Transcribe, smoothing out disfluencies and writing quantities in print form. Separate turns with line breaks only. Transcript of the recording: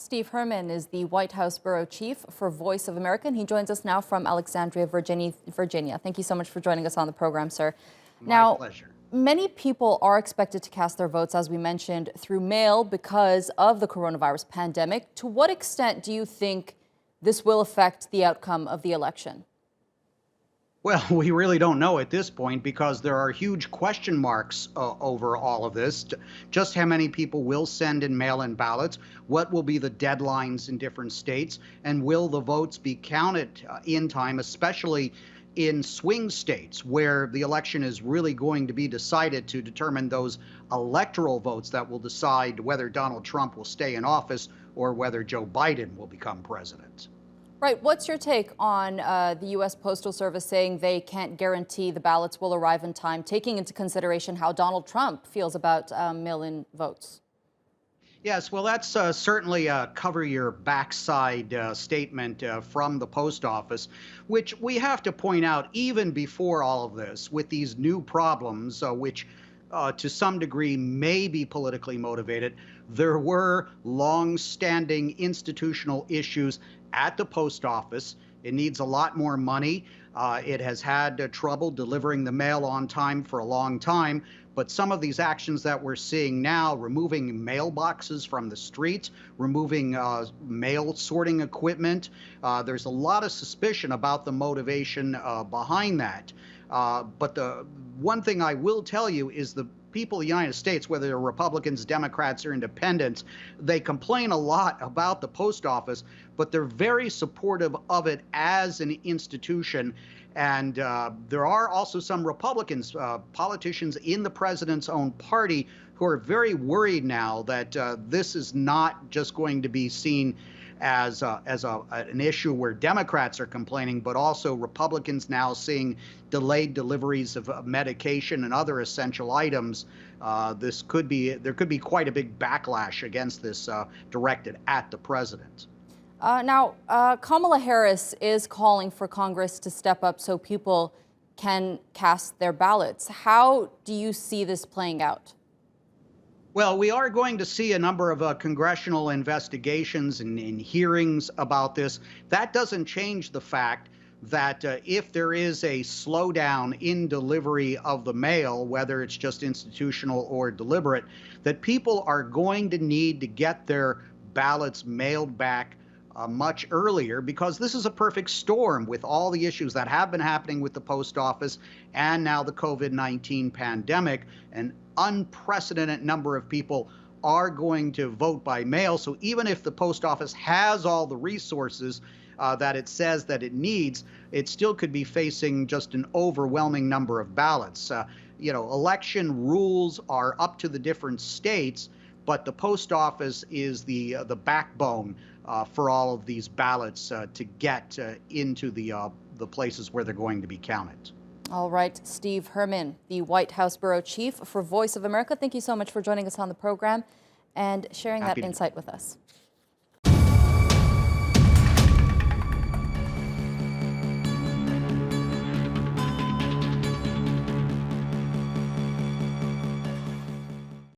Steve Herman is the White House Bureau Chief for Voice of America, and he joins us now from Alexandria, Virginia. Thank you so much for joining us on the program, sir.
My pleasure.
Many people are expected to cast their votes, as we mentioned, through mail because of the coronavirus pandemic. To what extent do you think this will affect the outcome of the election?
Well, we really don't know at this point because there are huge question marks over all of this. Just how many people will send in mail-in ballots? What will be the deadlines in different states? And will the votes be counted in time, especially in swing states where the election is really going to be decided to determine those electoral votes that will decide whether Donald Trump will stay in office or whether Joe Biden will become president?
Right. What's your take on the U.S. Postal Service saying they can't guarantee the ballots will arrive in time, taking into consideration how Donald Trump feels about mail-in votes?
Yes, well, that's certainly a cover your backside statement from the post office, which we have to point out even before all of this, with these new problems, which to some degree may be politically motivated. There were long-standing institutional issues at the post office. It needs a lot more money. It has had trouble delivering the mail on time for a long time. But some of these actions that we're seeing now, removing mailboxes from the streets, removing mail sorting equipment, there's a lot of suspicion about the motivation behind that. But the one thing I will tell you is the people of the United States, whether they're Republicans, Democrats, or independents, they complain a lot about the post office, but they're very supportive of it as an institution. And there are also some Republicans, politicians in the president's own party, who are very worried now that this is not just going to be seen as an issue where Democrats are complaining, but also Republicans now seeing delayed deliveries of medication and other essential items. There could be quite a big backlash against this directed at the president.
Now, Kamala Harris is calling for Congress to step up so people can cast their ballots. How do you see this playing out?
Well, we are going to see a number of congressional investigations and hearings about this. That doesn't change the fact that if there is a slowdown in delivery of the mail, whether it's just institutional or deliberate, that people are going to need to get their ballots mailed back much earlier, because this is a perfect storm with all the issues that have been happening with the post office and now the COVID-19 pandemic. An unprecedented number of people are going to vote by mail. So even if the post office has all the resources that it says that it needs, it still could be facing just an overwhelming number of ballots. Election rules are up to the different states, but the post office is the backbone for all of these ballots to get into the places where they're going to be counted.
All right, Steve Herman, the White House Bureau Chief for Voice of America. Thank you so much for joining us on the program and sharing that insight with us.